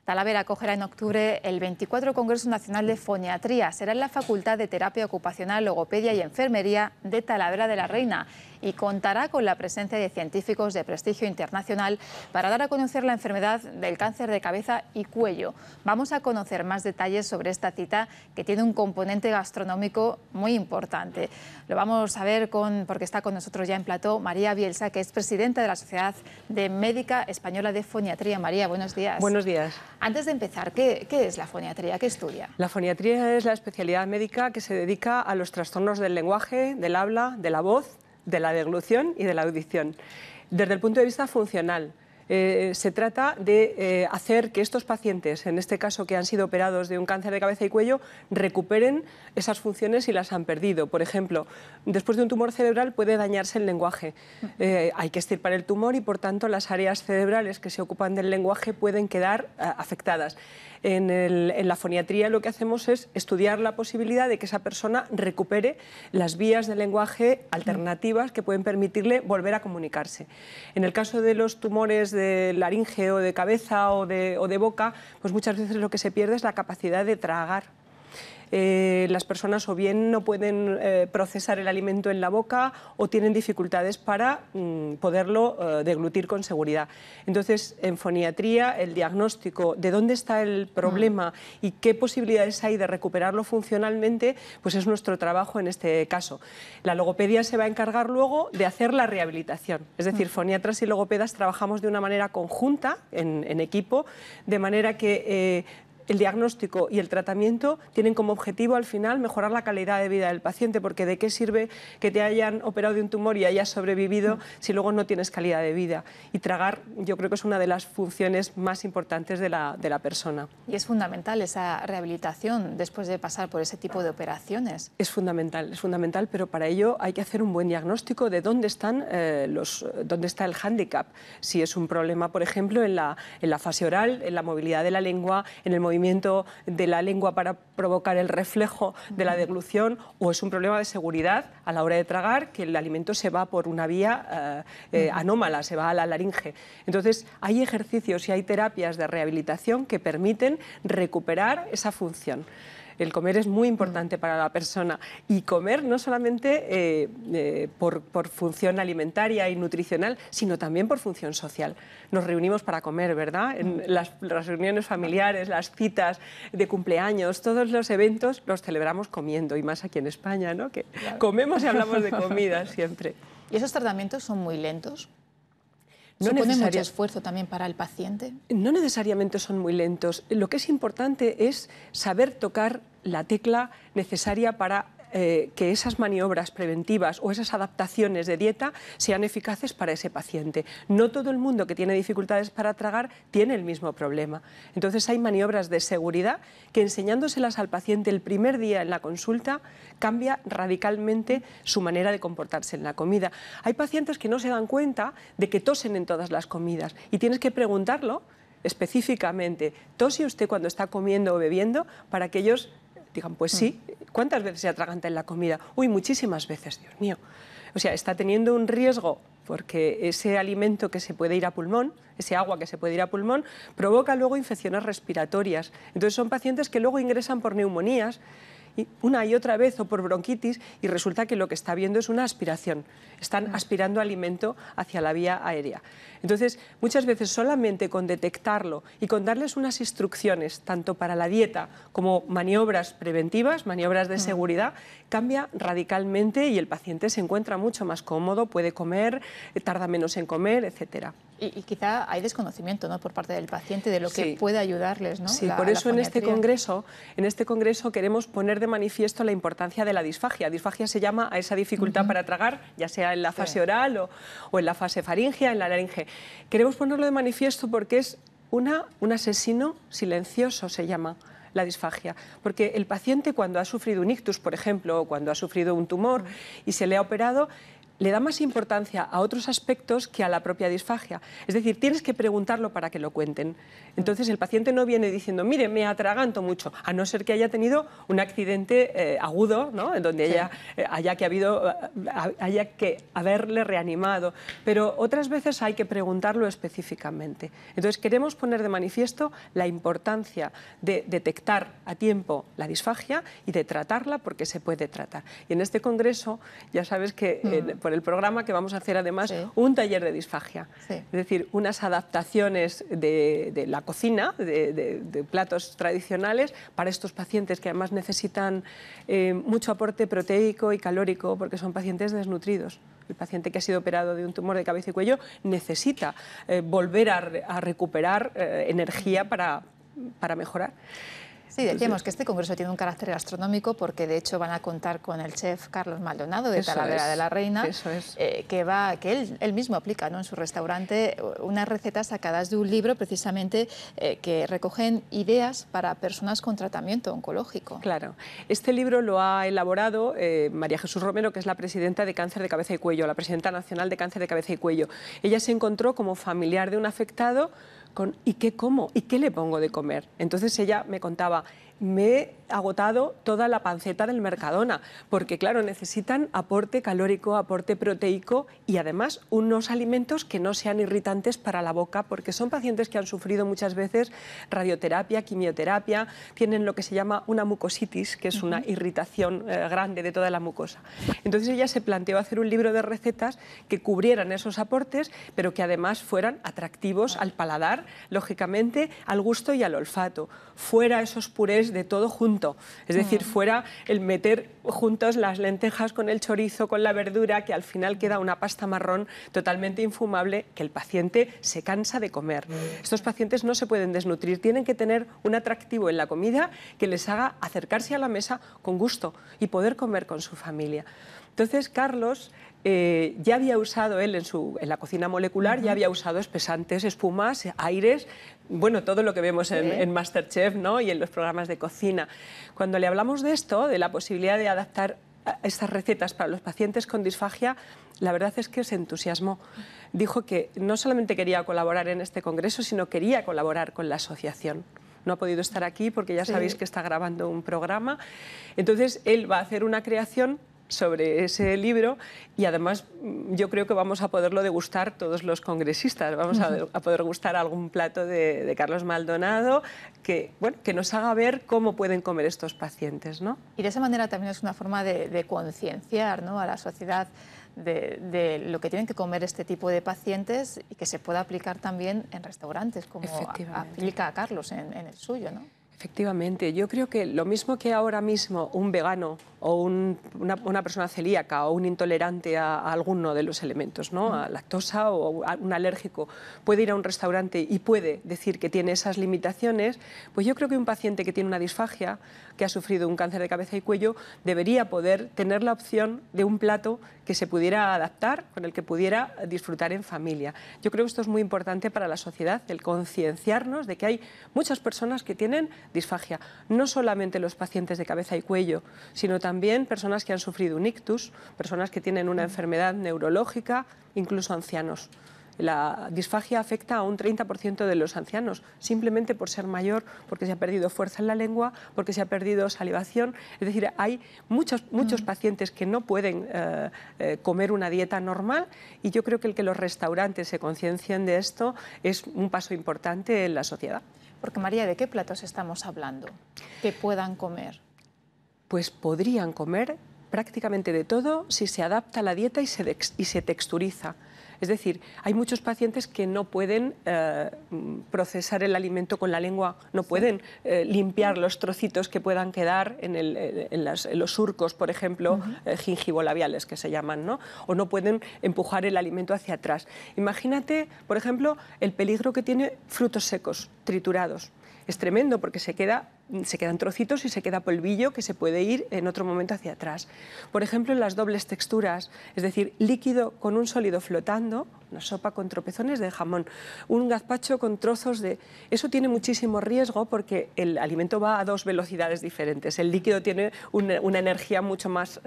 Talavera acogerá en octubre el 24 Congreso Nacional de Foniatría. Será en la Facultad de Terapia Ocupacional, Logopedia y Enfermería de Talavera de la Reina y contará con la presencia de científicos de prestigio internacional para dar a conocer la enfermedad del cáncer de cabeza y cuello. Vamos a conocer más detalles sobre esta cita que tiene un componente gastronómico muy importante. Lo vamos a ver porque está con nosotros ya en plató María Bielsa, que es presidenta de la Sociedad de Médica Española de Foniatría. María, buenos días. Buenos días. Antes de empezar, ¿qué es la foniatría? ¿Qué estudia? La foniatría es la especialidad médica que se dedica a los trastornos del lenguaje, del habla, de la voz, de la deglución y de la audición. Desde el punto de vista funcional, se trata de hacer que estos pacientes, en este caso que han sido operados de un cáncer de cabeza y cuello, recuperen esas funciones si las han perdido. Por ejemplo, después de un tumor cerebral puede dañarse el lenguaje. Hay que extirpar el tumor y, por tanto, las áreas cerebrales que se ocupan del lenguaje pueden quedar afectadas. En la foniatría lo que hacemos es estudiar la posibilidad de que esa persona recupere las vías del lenguaje alternativas que pueden permitirle volver a comunicarse. En el caso de los tumores de laringe o de cabeza o de boca, pues muchas veces lo que se pierde es la capacidad de tragar. Las personas o bien no pueden procesar el alimento en la boca o tienen dificultades para poderlo deglutir con seguridad. Entonces, en foniatría, el diagnóstico de dónde está el problema y qué posibilidades hay de recuperarlo funcionalmente, pues es nuestro trabajo en este caso. La logopedia se va a encargar luego de hacer la rehabilitación. Es decir, foniatras y logopedas trabajamos de una manera conjunta, en equipo, de manera que el diagnóstico y el tratamiento tienen como objetivo al final mejorar la calidad de vida del paciente, porque ¿de qué sirve que te hayan operado de un tumor y hayas sobrevivido si luego no tienes calidad de vida? Y tragar, yo creo que es una de las funciones más importantes de la persona. Y es fundamental esa rehabilitación después de pasar por ese tipo de operaciones. Es fundamental, pero para ello hay que hacer un buen diagnóstico de dónde está el hándicap. Si es un problema, por ejemplo, en la fase oral, en la movilidad de la lengua, en el movimiento de la lengua para provocar el reflejo de la deglución, o es un problema de seguridad a la hora de tragar, que el alimento se va por una vía anómala, se va a la laringe. Entonces, hay ejercicios y hay terapias de rehabilitación que permiten recuperar esa función. El comer es muy importante para la persona, y comer no solamente por función alimentaria y nutricional, sino también por función social. Nos reunimos para comer, ¿verdad? En las reuniones familiares, las citas de cumpleaños, todos los eventos los celebramos comiendo, y más aquí en España, ¿no? Que comemos y hablamos de comida siempre. ¿Y esos tratamientos son muy lentos? ¿Supone mucho esfuerzo también para el paciente? No necesariamente son muy lentos. Lo que es importante es saber tocar la tecla necesaria para que esas maniobras preventivas o esas adaptaciones de dieta sean eficaces para ese paciente. No todo el mundo que tiene dificultades para tragar tiene el mismo problema. Entonces hay maniobras de seguridad que, enseñándoselas al paciente el primer día en la consulta, cambia radicalmente su manera de comportarse en la comida. Hay pacientes que no se dan cuenta de que tosen en todas las comidas, y tienes que preguntarlo específicamente: ¿tose usted cuando está comiendo o bebiendo?, para que ellos digan, pues sí. ¿Cuántas veces se atraganta en la comida? Uy, muchísimas veces, Dios mío. O sea, está teniendo un riesgo, porque ese alimento que se puede ir a pulmón, ese agua que se puede ir a pulmón, provoca luego infecciones respiratorias. Entonces son pacientes que luego ingresan por neumonías una y otra vez, o por bronquitis, y resulta que lo que está viendo es una aspiración. Están aspirando alimento hacia la vía aérea. Entonces, muchas veces solamente con detectarlo y con darles unas instrucciones, tanto para la dieta como maniobras preventivas, maniobras de seguridad, cambia radicalmente y el paciente se encuentra mucho más cómodo, puede comer, tarda menos en comer, etcétera. Y quizá hay desconocimiento, ¿no?, por parte del paciente de lo que puede ayudarles, ¿no? Sí, por eso en este congreso queremos poner de manifiesto la importancia de la disfagia. Disfagia se llama a esa dificultad para tragar, ya sea en la fase oral o en la fase faríngea, en la laringe. Queremos ponerlo de manifiesto porque es un asesino silencioso, se llama la disfagia, porque el paciente, cuando ha sufrido un ictus, por ejemplo, o cuando ha sufrido un tumor y se le ha operado, le da más importancia a otros aspectos que a la propia disfagia. Es decir, tienes que preguntarlo para que lo cuenten. Entonces el paciente no viene diciendo, mire, me atraganto mucho, a no ser que haya tenido un accidente agudo, ¿no? En donde haya que haberle reanimado. Pero otras veces hay que preguntarlo específicamente. Entonces queremos poner de manifiesto la importancia de detectar a tiempo la disfagia y de tratarla porque se puede tratar. Y en este congreso ya sabes que por el programa que vamos a hacer además un taller de disfagia. Es decir, unas adaptaciones de la cocina, de platos tradicionales para estos pacientes que además necesitan mucho aporte proteico y calórico porque son pacientes desnutridos. El paciente que ha sido operado de un tumor de cabeza y cuello necesita volver a recuperar energía para mejorar. Sí, decíamos que este congreso tiene un carácter gastronómico porque de hecho van a contar con el chef Carlos Maldonado de Talavera de la Reina, que él mismo aplica, ¿no?, en su restaurante unas recetas sacadas de un libro precisamente que recogen ideas para personas con tratamiento oncológico. Claro, este libro lo ha elaborado María Jesús Romero, que es la presidenta de Cáncer de Cabeza y Cuello, la presidenta nacional de Cáncer de Cabeza y Cuello. Ella se encontró como familiar de un afectado ¿y qué como? ¿Y qué le pongo de comer? Entonces ella me contaba, me he agotado toda la panceta del Mercadona, porque claro, necesitan aporte calórico, aporte proteico y además unos alimentos que no sean irritantes para la boca, porque son pacientes que han sufrido muchas veces radioterapia, quimioterapia, tienen lo que se llama una mucositis, que es una irritación grande de toda la mucosa. Entonces ella se planteó hacer un libro de recetas que cubrieran esos aportes, pero que además fueran atractivos al paladar, lógicamente, al gusto y al olfato. Fuera esos purés de todo junto, es decir, fuera el meter juntos las lentejas con el chorizo, con la verdura, que al final queda una pasta marrón totalmente infumable que el paciente se cansa de comer. Estos pacientes no se pueden desnutrir, tienen que tener un atractivo en la comida que les haga acercarse a la mesa con gusto y poder comer con su familia. Entonces, Carlos ya había usado él en la cocina molecular, ya había usado espesantes, espumas, aires, bueno, todo lo que vemos en Masterchef, ¿no?, y en los programas de cocina. Cuando le hablamos de esto, de la posibilidad de adaptar estas recetas para los pacientes con disfagia, la verdad es que se entusiasmó. Dijo que no solamente quería colaborar en este congreso, sino quería colaborar con la asociación. No ha podido estar aquí porque ya sabéis que está grabando un programa. Entonces, él va a hacer una creación sobre ese libro y además yo creo que vamos a poderlo degustar todos los congresistas, vamos a poder gustar algún plato de Carlos Maldonado que, bueno, que nos haga ver cómo pueden comer estos pacientes, ¿no? Y de esa manera también es una forma de concienciar, ¿no?, a la sociedad de lo que tienen que comer este tipo de pacientes y que se pueda aplicar también en restaurantes, como aplica a Carlos en el suyo, ¿no? Efectivamente, yo creo que lo mismo que ahora mismo un vegano o una persona celíaca o un intolerante a alguno de los elementos, ¿no?, a lactosa o a un alérgico, puede ir a un restaurante y puede decir que tiene esas limitaciones, pues yo creo que un paciente que tiene una disfagia, que ha sufrido un cáncer de cabeza y cuello, debería poder tener la opción de un plato que se pudiera adaptar, con el que pudiera disfrutar en familia. Yo creo que esto es muy importante para la sociedad, el concienciarnos de que hay muchas personas que tienen disfagia, no solamente los pacientes de cabeza y cuello, sino también personas que han sufrido un ictus, personas que tienen una enfermedad neurológica, incluso ancianos. La disfagia afecta a un 30% de los ancianos, simplemente por ser mayor, porque se ha perdido fuerza en la lengua, porque se ha perdido salivación. Es decir, hay muchos pacientes que no pueden comer una dieta normal y yo creo que el que los restaurantes se conciencien de esto es un paso importante en la sociedad. Porque, María, ¿de qué platos estamos hablando que puedan comer? Pues podrían comer prácticamente de todo si se adapta a la dieta y se texturiza. Es decir, hay muchos pacientes que no pueden procesar el alimento con la lengua, no pueden limpiar los trocitos que puedan quedar en los surcos, por ejemplo, gingivolabiales que se llaman, ¿no? O no pueden empujar el alimento hacia atrás. Imagínate, por ejemplo, el peligro que tiene frutos secos, triturados. Es tremendo porque se queda se quedan trocitos y se queda polvillo que se puede ir en otro momento hacia atrás. Por ejemplo, en las dobles texturas, es decir, líquido con un sólido flotando, una sopa con tropezones de jamón, un gazpacho con trozos de... Eso tiene muchísimo riesgo porque el alimento va a dos velocidades diferentes. El líquido tiene una energía mucho más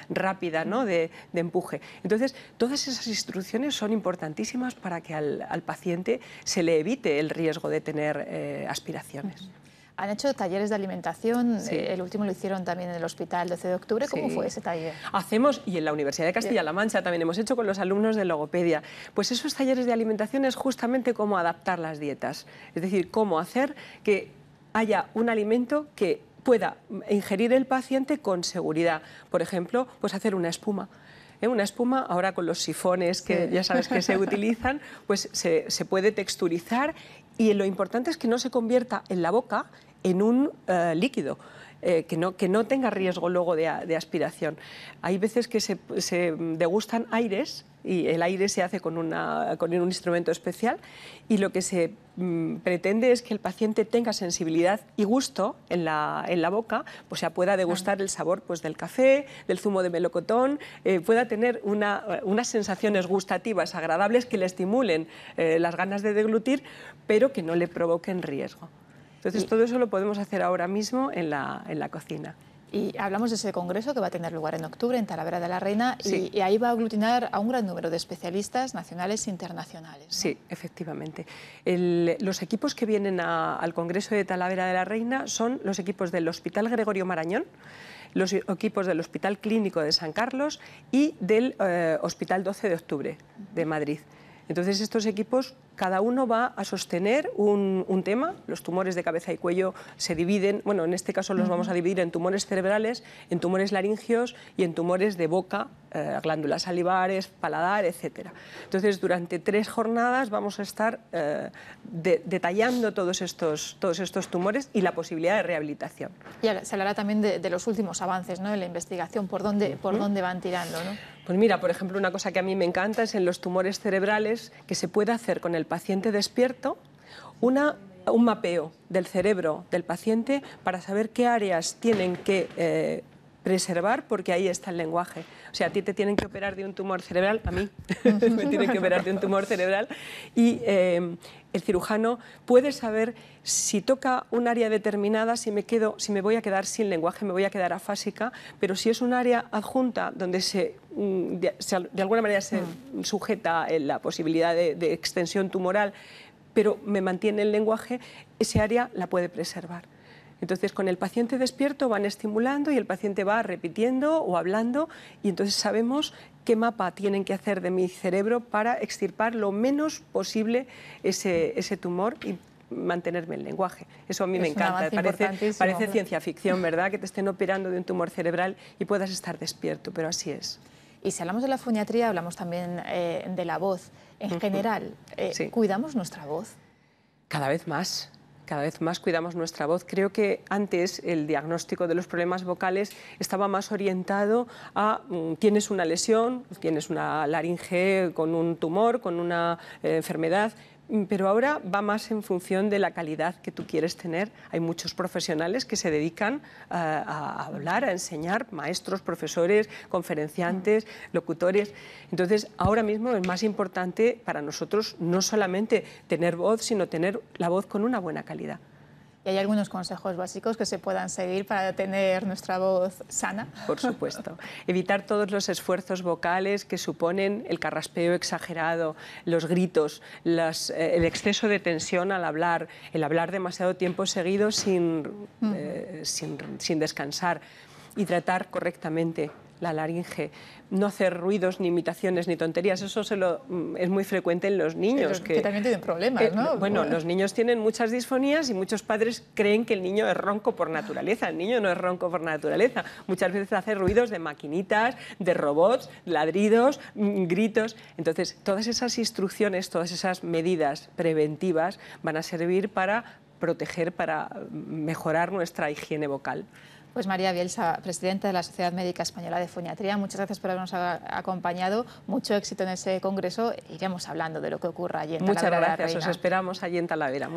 rápida, ¿no?, de empuje. Entonces, todas esas instrucciones son importantísimas para que al paciente se le evite el riesgo de tener aspiraciones. Han hecho talleres de alimentación, sí. El último lo hicieron también en el Hospital 12 de Octubre. ¿Cómo fue ese taller? Hacemos, y en la Universidad de Castilla-La Mancha también hemos hecho con los alumnos de logopedia, pues esos talleres de alimentación es justamente cómo adaptar las dietas, es decir, cómo hacer que haya un alimento que pueda ingerir el paciente con seguridad. Por ejemplo, pues hacer una espuma. Una espuma, ahora con los sifones que ya sabes que se utilizan, pues se puede texturizar y lo importante es que no se convierta en la boca en un líquido. Que no tenga riesgo luego de aspiración. Hay veces que se degustan aires y el aire se hace con un instrumento especial y lo que se pretende es que el paciente tenga sensibilidad y gusto en la boca, o sea, pueda degustar el sabor pues, del café, del zumo de melocotón, pueda tener unas sensaciones gustativas agradables que le estimulen las ganas de deglutir, pero que no le provoquen riesgo. Entonces, todo eso lo podemos hacer ahora mismo en la cocina. Y hablamos de ese congreso que va a tener lugar en octubre en Talavera de la Reina sí. y ahí va a aglutinar a un gran número de especialistas nacionales e internacionales, ¿no? Sí, efectivamente. Los equipos que vienen al congreso de Talavera de la Reina son los equipos del Hospital Gregorio Marañón, los equipos del Hospital Clínico de San Carlos y del Hospital 12 de Octubre de Madrid. Entonces, estos equipos, cada uno va a sostener un tema. Los tumores de cabeza y cuello se dividen, bueno, en este caso los vamos a dividir en tumores cerebrales, en tumores laringeos y en tumores de boca, glándulas salivares, paladar, etc. Entonces, durante 3 jornadas vamos a estar detallando todos estos tumores y la posibilidad de rehabilitación. Y se hablará también de los últimos avances, ¿no?, en la investigación, por dónde van tirando, ¿no? Pues mira, por ejemplo, una cosa que a mí me encanta es en los tumores cerebrales que se puede hacer con el paciente despierto un mapeo del cerebro del paciente para saber qué áreas tienen que preservar, porque ahí está el lenguaje. O sea, a ti te tienen que operar de un tumor cerebral, a mí me tienen que operar de un tumor cerebral, y el cirujano puede saber si toca un área determinada, si me voy a quedar sin lenguaje, me voy a quedar afásica, pero si es un área adjunta donde de alguna manera se sujeta la posibilidad de extensión tumoral, pero me mantiene el lenguaje, ese área la puede preservar. Entonces, con el paciente despierto van estimulando y el paciente va repitiendo o hablando y entonces sabemos qué mapa tienen que hacer de mi cerebro para extirpar lo menos posible ese tumor y mantenerme el lenguaje. Eso a mí me encanta, parece ciencia ficción, ¿verdad?, que te estén operando de un tumor cerebral y puedas estar despierto, pero así es. Y si hablamos de la foniatría, hablamos también de la voz. En general, sí. ¿Cuidamos nuestra voz? Cada vez más cuidamos nuestra voz. Creo que antes el diagnóstico de los problemas vocales estaba más orientado a tienes una lesión, tienes una laringe con un tumor, con una enfermedad, pero ahora va más en función de la calidad que tú quieres tener. Hay muchos profesionales que se dedican a hablar, a enseñar, maestros, profesores, conferenciantes, locutores. Entonces, ahora mismo es más importante para nosotros no solamente tener voz, sino tener la voz con una buena calidad. ¿Y hay algunos consejos básicos que se puedan seguir para tener nuestra voz sana? Por supuesto. Evitar todos los esfuerzos vocales que suponen el carraspeo exagerado, los gritos, el exceso de tensión al hablar, el hablar demasiado tiempo seguido sin descansar y tratar correctamente la laringe, no hacer ruidos, ni imitaciones, ni tonterías. Eso es muy frecuente en los niños. Que también tienen problemas, ¿no? Bueno, los niños tienen muchas disfonías y muchos padres creen que el niño es ronco por naturaleza. El niño no es ronco por naturaleza. Muchas veces hace ruidos de maquinitas, de robots, ladridos, gritos. Entonces, todas esas instrucciones, todas esas medidas preventivas van a servir para proteger, para mejorar nuestra higiene vocal. Pues María Bielsa, presidenta de la Sociedad Médica Española de Foniatría, muchas gracias por habernos acompañado. Mucho éxito en ese congreso. Iremos hablando de lo que ocurra allí en Talavera de la Reina. Muchas gracias, os esperamos allí en Talavera.